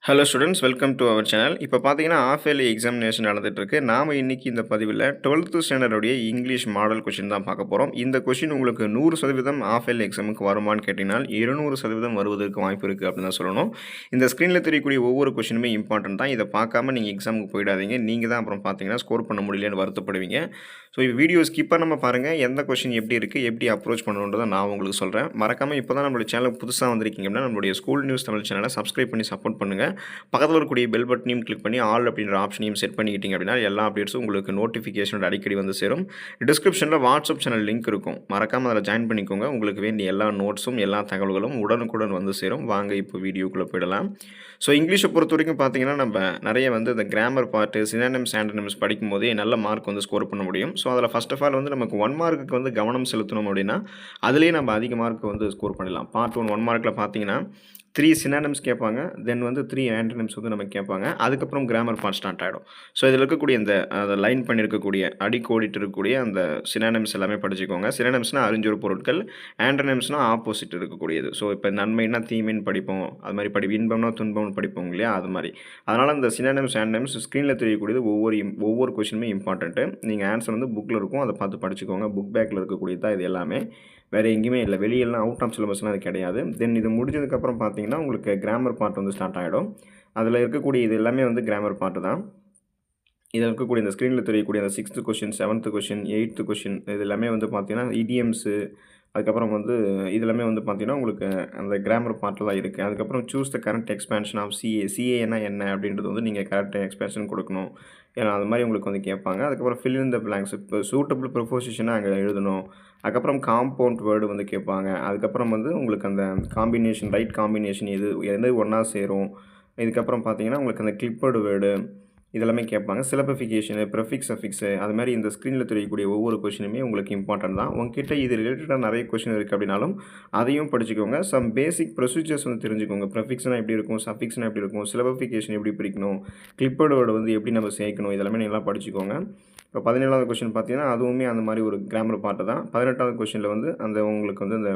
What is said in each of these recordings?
Hello students welcome to our channel. இப்போ பார்த்தீங்கன்னா half yearly examination நடந்துட்டுருக்கு. நாம் இன்னைக்கு இந்த பதிவில் 12th ஸ்டாண்டர்டுடைய இங்கிலீஷ் மாடல் கொஷின் தான் பார்க்க போகிறோம். இந்த கொஷின் உங்களுக்கு 100% ஹாஃப் இயர்லி எக்ஸாமுக்கு வருமான்னு கேட்டிங்கனால் 200% வருவதற்கு வாய்ப்பு இருக்குது அப்படின்னு தான் சொல்லணும். இந்த ஸ்க்ரீனில் தெரியக்கூடிய ஒவ்வொரு கொஷினுமே இம்பார்ட்டன்ட் தான். இதை பார்க்காம நீங்கள் எக்ஸாமுக்கு போயிடாதீங்க. நீங்கள் தான் அப்புறம் பார்த்தீங்கன்னா ஸ்கோர் பண்ண முடியலன்னு வருத்தப்படுவீங்க. ஸோ வீடியோ ஸ்கிப் பண்ணாமல் பாருங்கள். எந்த கொஷின் எப்படி இருக்குது, எப்படி அப்ரோச் பண்ணணுன்றதை நான் உங்களுக்கு சொல்கிறேன். மறக்காமல் இப்போ தான் நம்மளுடைய சேனல் புதுசாக வந்திருக்கீங்க அப்படின்னா நம்மளுடைய ஸ்கூல் நியூஸ் தமிழ் சேனலை சப்ஸ்கிரைப் பண்ணி சப்போர்ட் பண்ணுங்கள். பக்கத்தில் இருக்கக்கூடிய பெல் பட்டனையும் கிளிக் பண்ணி ஆல் அப்படின்ற ஆப்ஷனையும் செட் பண்ணிக்கிட்டீங்க அப்படின்னா எல்லா அப்டேட்ஸும் உங்களுக்கு நோட்டிஃபிகேஷனோட அடிக்கடி வந்து சேரும். டிஸ்கிரிப்ஷனில் வாட்ஸ்அப் சேனல் லிங்க் இருக்கும். மறக்காமல் அதில் ஜாயின் பண்ணிக்கோங்க. உங்களுக்கு வேண்டிய எல்லா நோட்ஸும் எல்லா தகவல்களும் உடனுக்குடன் வந்து சேரும். வாங்க இப்போ வீடியோக்குள்ளே போயிடலாம். ஸோ இங்கிலீஷை பொறுத்த வரைக்கும் பார்த்தீங்கன்னா நம்ம நிறைய வந்து இந்த கிராமர் பார்ட்டு சினானிம்ஸ் ஆண்டனிம்ஸ் படிக்கும் போதே நல்ல மார்க் வந்து ஸ்கோர் பண்ண முடியும். ஸோ அதில் ஃபர்ஸ்ட் ஆஃப் ஆல் வந்து நமக்கு 1 மார்க்குக்கு வந்து கவனம் செலுத்தணும் அப்படின்னா அதிலேயே நம்ம அதிக மார்க் வந்து ஸ்கோர் பண்ணலாம். பார்ட் 1 மார்க்கில் பார்த்தீங்கன்னா 3 சினானிம்ஸ் கேட்பாங்க. தென் வந்து 3 ஆண்டனிம்ஸ் வந்து நமக்கு கேட்பாங்க. அதுக்கப்புறம் கிராமர் பார்ட் ஸ்டார்ட் ஆகிடும். ஸோ இதில் இருக்கக்கூடிய இந்த லைன் பண்ணியிருக்கக்கூடிய அடிக்கோடிட்டு இருக்கக்கூடிய அந்த சினானிம்ஸ் எல்லாமே படிச்சுக்கோங்க. சினானிம்ஸ்னால் அறிஞ்சொரு பொருட்கள், ஆண்டனிம்ஸ்னால் ஆப்போசிட் இருக்கக்கூடியது. ஸோ இப்போ நன்மைனா தீமைன்னு படிப்போம், அது மாதிரி இன்பம்னா துன்பம்னு படிப்போம் இல்லையா, அது மாதிரி. அதனால் இந்த சினானிம்ஸ் ஆண்டனிம்ஸ் ஸ்க்ரீனில் தெரியக்கூடியது ஒவ்வொரு கொஷினுமே இம்பார்ட்டன்ட்டு. நீங்கள் ஆன்சர் வந்து புக்கில் இருக்கும், அதை பார்த்து படிச்சுக்கோங்க. புக் பேக்கில் இருக்கக்கூடியது தான் இது எல்லாமே, வேறு எங்கேயுமே இல்லை. வெளியெல்லாம் அவுட் ஆஃப் சிலபஸ்லாம் அது கிடையாது. தென் இது முடிஞ்சதுக்கப்புறம் பார்த்தீங்கன்னா உங்களுக்கு கிராமர் பார்ட் வந்து ஸ்டார்ட் ஆகிடும். அதில் இருக்கக்கூடிய இது எல்லாமே வந்து கிராமர் பார்ட்டு தான். இதில் இருக்கக்கூடிய இந்த ஸ்க்ரீனில் தெரியக்கூடிய அந்த 6th question, 7th question, 8th question இது எல்லாமே வந்து பார்த்தீங்கன்னா இடியம்ஸு, அதுக்கப்புறம் வந்து இது எல்லாமே வந்து பார்த்தீங்கன்னா உங்களுக்கு அந்த கிராமர் பார்ட்டில் தான் இருக்குது. அதுக்கப்புறம் choose the correct expansion of சிஏனா என்ன அப்படின்றது வந்து நீங்கள் கரெக்ட் எக்ஸ்பேன்ஷன் கொடுக்கணும். ஏன்னா அது மாதிரி உங்களுக்கு வந்து கேட்பாங்க. அதுக்கப்புறம் ஃபில் இன் த பிளாங்க்ஸ், இப்போ சூட்டபிள் ப்ரொபோசிஷனாக அங்கே எழுதணும். அதுக்கப்புறம் காம்பவுண்ட் வேர்டு வந்து கேட்பாங்க. அதுக்கப்புறம் வந்து உங்களுக்கு அந்த காம்பினேஷன், ரைட் காம்பினேஷன் எது ஒன்றா சேரும். இதுக்கப்புறம் பார்த்தீங்கன்னா உங்களுக்கு அந்த கிளிப்பர்டு வேர்டு இதெல்லாமே கேட்பாங்க. சிலபிஃபிகேஷனு, ப்ரிஃபிக்ஸ், அஃபிக்ஸு அது மாதிரி இந்த ஸ்க்ரீனில் தெரியக்கூடிய ஒவ்வொரு கொஷினுமே உங்களுக்கு இம்பார்ட்டன்ட் தான். உங்ககிட்ட இது ரிலேட்டடாக நிறைய கொஷின் இருக்குது அப்படின்னாலும் அதையும் படிச்சுக்கோங்க. சம் பேசிக் ப்ரொசீஜர்ஸ் வந்து தெரிஞ்சுக்கோங்க. ப்ரிஃபிக்ஸ்னால் எப்படி இருக்கும், சஃபிக்ஸ்னால் எப்படி இருக்கும், சிலபிஃபிகேஷன் எப்படி பிரிக்கணும், கிளிப்பர்டு வேர்டு வந்து எப்படி நம்ம சேர்க்கணும், இதெல்லாமே நல்லா படிச்சுக்கோங்க. இப்போ 17வது கொஷின் பார்த்தீங்கன்னா அதுவுமே அந்த மாதிரி ஒரு கிராமர் பார்ட்டு தான். 18வது கொஷினில் வந்து அந்த உங்களுக்கு வந்து அந்த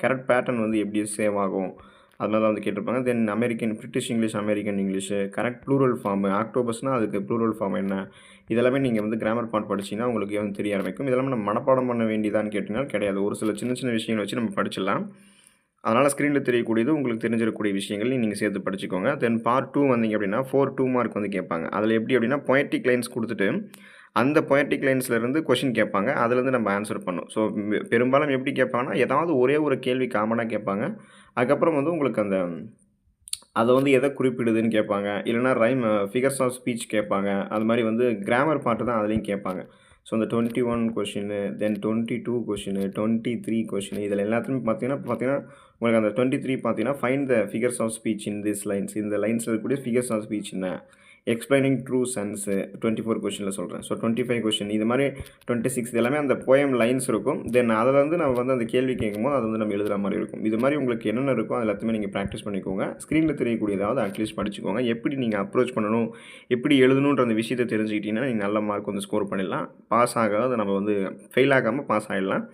கரெக்ட் பேட்டர்ன் வந்து எப்படி சேவ் ஆகும் அது மாதிரி தான் வந்து கேட்டிருப்பாங்க. Then British English, American English, correct plural form, ஆக்டோபஸ்னால் அதுக்கு ப்ளூரல் ஃபார்ம் என்ன, இதெல்லாமே நீங்கள் வந்து கிராமர் பார்ட் படிச்சிங்கன்னா உங்களுக்கு வந்து தெரிய ஆரம்பிக்கும். இதெல்லாமே நம்ம மனப்பாடம் பண்ண வேண்டியதான்னு கேட்டிங்கன்னா கிடையாது. ஒரு சில சின்ன சின்ன விஷயங்கள் வச்சு நம்ம படிச்சிடலாம். அதனால் ஸ்க்ரீனில் தெரியக்கூடியது உங்களுக்கு தெரிஞ்சிடக்கூடிய விஷயங்கள் நீங்கள் சேர்த்து படிச்சுக்கோங்க. தென் பார்ட் 2 வந்தீங்க அப்படின்னா 2 மார்க் வந்து கேட்பாங்க. அதில் எப்படி அப்படின்னா பொயட்டிக் லைன்ஸ் கொடுத்துட்டு அந்த பொயட்டிக் லைன்ஸ்லேருந்து கொஷின் கேட்பாங்க. அதுலேருந்து நம்ம ஆன்சர் பண்ணணும். ஸோ பெரும்பாலும் எப்படி கேட்பாங்கன்னா ஏதாவது ஒரே ஒரு கேள்வி காமனாக கேட்பாங்க. அதுக்கப்புறம் வந்து உங்களுக்கு அந்த அதை வந்து எதை குறிப்பிடுதுன்னு கேட்பாங்க. இல்லைனா ஃபிகர்ஸ் ஆஃப் ஸ்பீச் கேட்பாங்க. அது மாதிரி வந்து கிராமர் பார்ட்டு தான் அதுலேயும் கேட்பாங்க. ஸோ இந்த 21 கொஷினு, தென் 22 கொஷினு, 23 கொஷினு இதில் எல்லாத்துலையும் பார்த்தீங்கன்னா உங்களுக்கு அந்த 23 பார்த்தீங்கன்னா find the figures of speech in this lines. இந்த லைன்ஸில் இருக்கக்கூடிய ஃபிகர்ஸ் ஆஃப் ஸ்பீச் என்ன, எக்ஸ்பிளைனிங் ட்ரூ சென்ஸு 24 கொஷினில் சொல்கிறேன். ஸோ 25 கொஷின் இது மாதிரி 26 இது எல்லாமே அந்த போயம் லைன்ஸ் இருக்கும். தென் அதில் வந்து நம்ம வந்து அந்த கேள்வி கேட்கும்போது அதை வந்து நம்ம எழுதுகிற மாதிரி இருக்கும். இது மாதிரி உங்களுக்கு என்னென்ன இருக்கோ அது எல்லாத்தையுமே நீங்கள் ப்ராக்டிஸ் பண்ணிக்கோங்க. ஸ்க்ரீனில் தெரியக்கூடியதாவது அட்லீஸ்ட் படிச்சுக்கோங்க. எப்படி நீங்கள் அப்ரோச் பண்ணணும், எப்படி எழுதணுன்ற அந்த விஷயத்தை தெரிஞ்சுக்கிட்டீங்கன்னா நீங்கள் நல்ல மார்க் வந்து ஸ்கோர் பண்ணிடலாம். பாஸ் ஆகாது, நம்ம வந்து ஃபெயில் ஆகாமல் பாஸ் ஆகிடலாம்.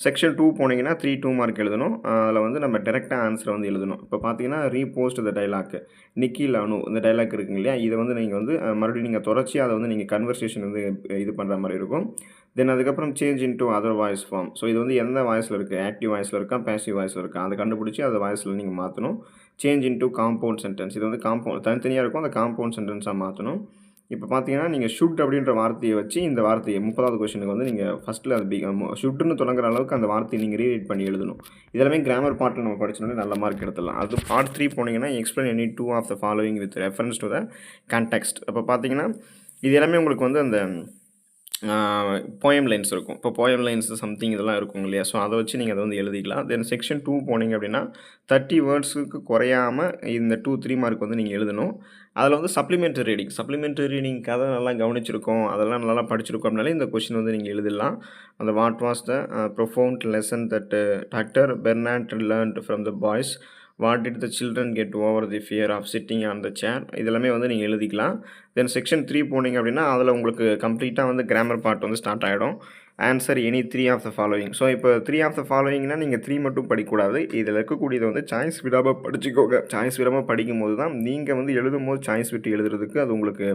செக்ஷன் 2 போனீங்கன்னா 2 மார்க் எழுதணும். அதில் வந்து நம்ம டேரெக்டாக ஆன்சரை வந்து எழுதணும். இப்போ பார்த்தீங்கன்னா ரீபோஸ்ட் த டைலாக், நிக்கில் அனு இந்த டைலாக் இருக்குங்க இல்லையா, இதை வந்து நீங்கள் வந்து மறுபடியும் நீங்கள் தொடர்ச்சியாக அதை வந்து நீங்கள் கன்வர்சேஷன் வந்து இது பண்ணுற மாதிரி இருக்கும். தென் அதுக்கப்புறம் change into other voice form. So இது வந்து எந்த வாய்ஸில் இருக்குது, ஆக்டிவ் வாய்ஸில் இருக்கா, பேசிவ் வாய்ஸில் இருக்கா, அதை கண்டுபிடிச்சி அந்த வாய்ஸில் நீங்கள் மாற்றணும். சேஞ்ச் இன்டூ காம்பவுண்ட் சென்டென்ஸ், இது வந்து தனித்தனியாக இருக்கும், அந்த காம்பவுண்ட் சென்டென்ஸாக மாற்றணும். இப்போ பார்த்தீங்கன்னா நீங்கள் ஷுட் அப்படின்ற வார்த்தையை வச்சு இந்த வார்த்தையை 30வது கொஷனுக்கு வந்து நீங்கள் ஃபஸ்ட்டில் அது ஷுட்டுன்னு தொடங்குற அளவுக்கு அந்த வார்த்தையை நீங்கள் ரீரைட் பண்ணி எழுதணும். இதெல்லாமே கிராமர் பார்ட்டில் நம்ம படிச்சோன்னா நல்ல மார்க் எடுத்துடலாம். அது பார்ட் 3 போனீங்கன்னா explain any 2 of the following with reference to the context. அப்போ பார்த்தீங்கன்னா இது எல்லாமே உங்களுக்கு வந்து அந்த போயம் லைன்ஸ் இருக்கும். இப்போ போயம் லைன்ஸ் சம்திங் இதெல்லாம் இருக்கும் இல்லையா, ஸோ அதை வச்சு நீங்கள் அதை வந்து எழுதிக்கலாம். தென் செக்ஷன் 2 போனீங்க அப்படின்னா 30 வேர்ட்ஸுக்கு குறையாமல் இந்த 2-3 மார்க் வந்து நீங்கள் எழுதணும். அதில் வந்து சப்ளிமெண்ட்ரி ரீடிங் கதை நல்லா கவனிச்சிருக்கோம், அதெல்லாம் நல்லா படிச்சிருக்கோம் அப்படின்னாலே இந்த கொஷின் வந்து நீங்கள் எழுதிடலாம். அந்த what was the profound lesson that doctor Bernard learned from the boys what did the children get over the fear of sitting on the chair இதெல்லாமே வந்து நீங்கள் எழுதிக்கலாம். தென் செக்ஷன் 3 போனீங்க அப்படின்னா அதில் உங்களுக்கு கம்ப்ளீட்டாக வந்து கிராமர் பார்ட் வந்து ஸ்டார்ட் ஆகிடும். Answer any 3 of the following. So இப்போ 3 ஆஃப் த ஃபாலோவிங்னா நீங்கள் 3 மட்டும் படிக்கக்கூடாது. இதில் இருக்கக்கூடியதை வந்து சாய்ஸ் விடாமல் படிச்சுக்கோங்க. சாய்ஸ் விடாமல் படிக்கும்போது தான் நீங்கள் வந்து எழுதும்போது சாய்ஸ் விட்டு எழுதுறதுக்கு அது உங்களுக்கு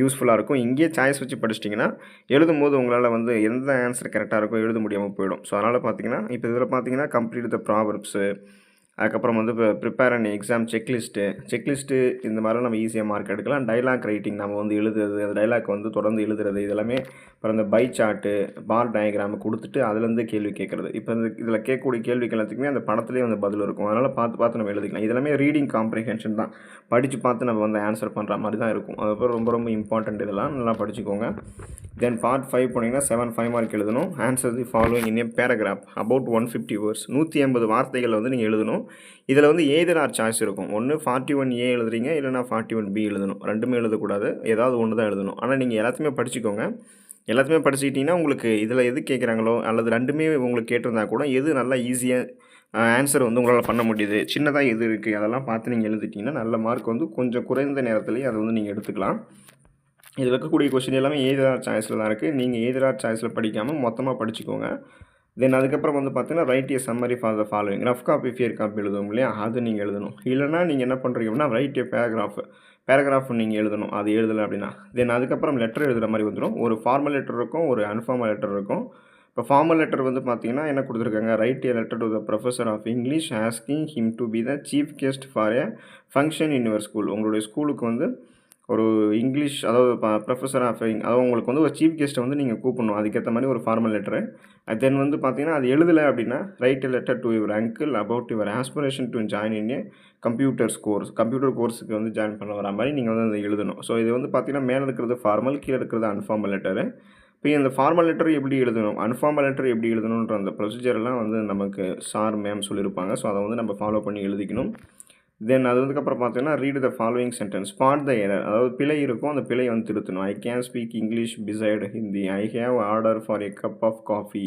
யூஸ்ஃபுல்லாக இருக்கும். இங்கேயே சாய்ஸ் வச்சு படிச்சிட்டிங்கன்னா எழுதும்போது உங்களால் வந்து எந்த ஆன்சர் கரெக்டாக இருக்கோ எழுத முடியாமல் போயிடும். ஸோ அதனால் பார்த்தீங்கன்னா இப்போ இதில் பார்த்தீங்கன்னா கம்ப்ளீட் த ப்ராவர்ப்ஸு, அதுக்கப்புறம் வந்து இப்போ ப்ரிப்பேர் அண்ட் எக்ஸாம் செக்லிஸ்ட்டு இந்த மாதிரிலாம் நம்ம ஈஸியாக மார்க் எடுக்கலாம். டைலாக் ரைட்டிங் நம்ம வந்து எழுதுறது, அந்த டைலாக் வந்து தொடர்ந்து எழுதுறது இதெல்லாமே. அப்புறம் இந்த பை சார்ட்டு, பார் டயக்ராம் கொடுத்துட்டு அதுலேருந்து கேள்வி கேட்குறது. இப்போ இந்த இதில் கேட்கக்கூடிய கேள்விக்கு எல்லாத்துக்குமே அந்த படத்துலேயே வந்து பதில் இருக்கும். அதனால் பார்த்து பார்த்து நம்ம எழுதிக்கலாம். இதெல்லாமே ரீடிங் காம்ப்ரிஹென்ஷன் தான். படித்து பார்த்து நம்ம வந்து ஆன்சர் பண்ணுற மாதிரி தான் இருக்கும். அதுக்கப்புறம் ரொம்ப ரொம்ப இம்பார்ட்டண்ட் இதெல்லாம் நல்லா படிச்சுக்கோங்க. தென் பார்ட் 5 போனீங்கன்னா 5 மார்க் எழுதணும். Answer the following in A paragraph about 150 words 150 வார்த்தைகள் வந்து நீங்கள் எழுதணும். இதில் வந்து எய்தர் ஆர் சாய்ஸ் இருக்கும். ஒன்று 41A எழுதுறீங்க, இல்லைனா 41B எழுதணும். ரெண்டுமே எழுதக்கூடாது, ஏதாவது ஒன்று தான் எழுதணும். ஆனால் நீங்கள் எல்லாத்தையுமே படிச்சுக்கோங்க. எல்லாத்தையுமே படிச்சுக்கிட்டிங்கன்னா உங்களுக்கு இதில் எது கேட்குறாங்களோ அல்லது ரெண்டுமே உங்களுக்கு கேட்டிருந்தா கூட எது நல்லா ஈஸியாக ஆன்சர் வந்து உங்களால் பண்ண முடியுது, சின்னதாக எது இருக்குது அதெல்லாம் பார்த்து நீங்கள் எழுதிட்டிங்கன்னா நல்ல மார்க் வந்து கொஞ்சம் குறைந்த நேரத்துலேயே அதை வந்து நீங்கள் எடுத்துக்கலாம். இதில் இருக்கக்கூடிய கொஸ்டின் எல்லாமே எய்தர் ஆர் சாய்ஸில் தான் இருக்குது. நீங்கள் எய்தர் ஆர் சாய்ஸில் படிக்காமல் மொத்தமாக படிச்சுக்கோங்க. தென் அதுக்கப்புறம் வந்து பார்த்தீங்கன்னா write a summary for the following. Rough copy, fair copy எழுதுவோம் இல்லையா, அது நீங்கள் எழுதணும். இல்லைனா நீங்கள் என்ன பண்ணுறீங்க அப்படின்னா ரைட் ஏ பேராகிராஃப் நீங்கள் எழுதணும். அது எழுதலை அப்படின்னா தென் அதுக்கப்புறம் லெட்டர் எழுதுகிற மாதிரி வந்துடும். ஒரு ஃபார்மல் லெட்டர் இருக்கும், ஒரு அன்ஃபார்மல் லெட்டர் இருக்கும். இப்போ ஃபார்மல் லெட்டர் வந்து பார்த்தீங்கன்னா என்ன கொடுத்துருக்காங்க, write a letter to the professor of English asking him to be the chief guest for a function in your school. உங்களுடைய ஸ்கூலுக்கு வந்து ஒரு இங்கிலீஷ் அதாவது ப்ரொஃபஸர் ஆஃப் அதாவது உங்களுக்கு வந்து ஒரு சீஃப் கெஸ்ட்டை வந்து நீங்கள் கூப்பிடணும். அதுக்கேற்ற மாதிரி ஒரு ஃபார்மல் லெட்டரு. தென் வந்து பார்த்தீங்கன்னா அது எழுதலை அப்படின்னா write a letter to your uncle about your aspiration to join in a computer கோர்ஸுக்கு வந்து ஜாயின் பண்ண வர மாதிரி நீங்கள் வந்து அதை எழுதணும். ஸோ இது வந்து பார்த்தீங்கன்னா மேலே இருக்கிறது ஃபார்மல், கீழே இருக்கிறது அன்ஃபார்மல் லெட்டரு. இப்போ இந்த ஃபார்மல் லெட்டர் எப்படி எழுதணும், அன்ஃபார்மல் லெட்டர் எப்படி எழுதணுன்ற அந்த ப்ரொசீஜர்லாம் வந்து நமக்கு சார் மேம் சொல்லியிருப்பாங்க. ஸோ அதை வந்து நம்ம ஃபாலோ பண்ணி எழுதிக்கணும். தென் அது வந்துக்கப்புறம் பார்த்தீங்கன்னா read the following sentence, spot the error, அதாவது பிழை இருக்கும், அந்த பிழையை வந்து திருத்தணும். I can speak English beside Hindi, I have order for a cup of coffee,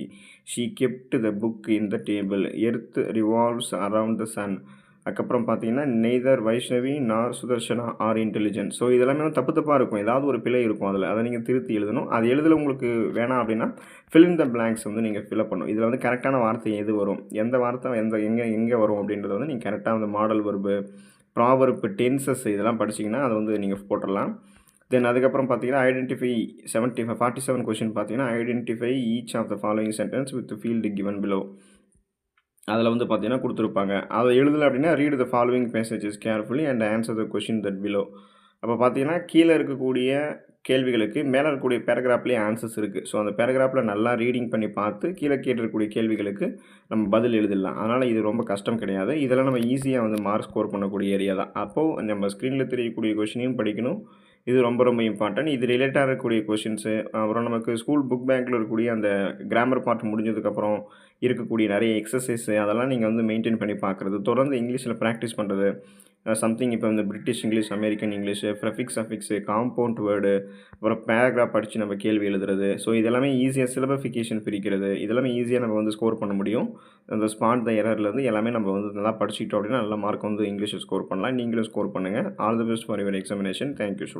she kept the book in the table, earth revolves around the sun. அதுக்கப்புறம் பார்த்தீங்கன்னா neither Vaishnavi நார் சுதர்ஷனா ஆர் இன்டெலிஜென்ட். ஸோ இதெல்லாமே வந்து தப்பாக இருக்கும், ஏதாவது ஒரு பிழை இருக்கும் அதில், அதை நீங்கள் திருத்தி எழுதணும். அது எழுதல உங்களுக்கு வேணாம் அப்படின்னா ஃபில் இன் த பிளாங்க்ஸ் வந்து நீங்கள் ஃபில்அப் பண்ணணும். இதில் வந்து கரெக்டான வார்த்தை எது வரும், எந்த வார்த்தை எங்கே வரும் அப்படின்றத வந்து நீங்கள் கரெக்டாக வந்து மாடல் வெர்பு, ப்ராவர்பு, டென்சஸ் இதெல்லாம் படிச்சிங்கன்னா அதை வந்து நீங்கள் போட்டுடலாம். தென் அதுக்கப்புறம் பார்த்தீங்கன்னா ஐடென்டிஃபை 47 கொஸ்டின் பார்த்தீங்கன்னா identify each of the following sentence with field given below. அதில் வந்து பார்த்தீங்கன்னா கொடுத்துருப்பாங்க. அதை எழுதலை அப்படின்னா read the following passages carefully and answer the question that below. அப்போ பார்த்தீங்கன்னா கீழே இருக்கக்கூடிய கேள்விகளுக்கு மேலே இருக்கக்கூடிய பேராகிராஃப்லேயே ஆன்சர்ஸ் இருக்குது. ஸோ அந்த பேராகிராஃபில் நல்லா ரீடிங் பண்ணி பார்த்து கீழே கேட்டிருக்கக்கூடிய கேள்விகளுக்கு நம்ம பதில் எழுதிடலாம். அதனால் இது ரொம்ப கஷ்டம் கிடையாது. இதெல்லாம் நம்ம ஈஸியாக வந்து மார்க் ஸ்கோர் பண்ணக்கூடிய ஏரியா தான். அப்போது நம்ம ஸ்க்ரீனில் தெரியக்கூடிய கொஷினையும் படிக்கணும். இது ரொம்ப ரொம்ப இம்பார்ட்டன்ட். இது ரிலேட்டாக இருக்கக்கூடிய கொஷின்ஸு, அப்புறம் நமக்கு ஸ்கூல் புக் பேங்கில் இருக்கக்கூடிய அந்த கிராமர் பார்ட் முடிஞ்சதுக்கப்புறம் இருக்கக்கூடிய நிறைய எக்ஸசைஸு அதெல்லாம் நீங்கள் வந்து மெயின்டைன் பண்ணி பார்க்குறது, தொடர்ந்து இங்கிலீஷில் ப்ராக்டிஸ் பண்ணுறது. சம்திங் இப்போ இந்த British English, American English, prefix affix, compound word, அப்புறம் பேராகிராஃப் படித்து நம்ம கேள்வி எழுதுறது. ஸோ இதெல்லாமே ஈஸியாக சிலபஃபிகேஷன் பிரிக்கிறது, இதெல்லாமே ஈஸியாக நம்ம வந்து ஸ்கோர் பண்ண முடியும். அந்த ஸ்பாட் த எரர்லேருந்து எல்லாமே நம்ம வந்து நல்லா படிச்சுக்கிட்டோம் அப்படின்னா நல்ல மார்க் வந்து இங்கிலீஷில் ஸ்கோர் பண்ணலாம். நீங்களும் ஸ்கோர் பண்ணுங்கள். All the best for your examination. Thank you student.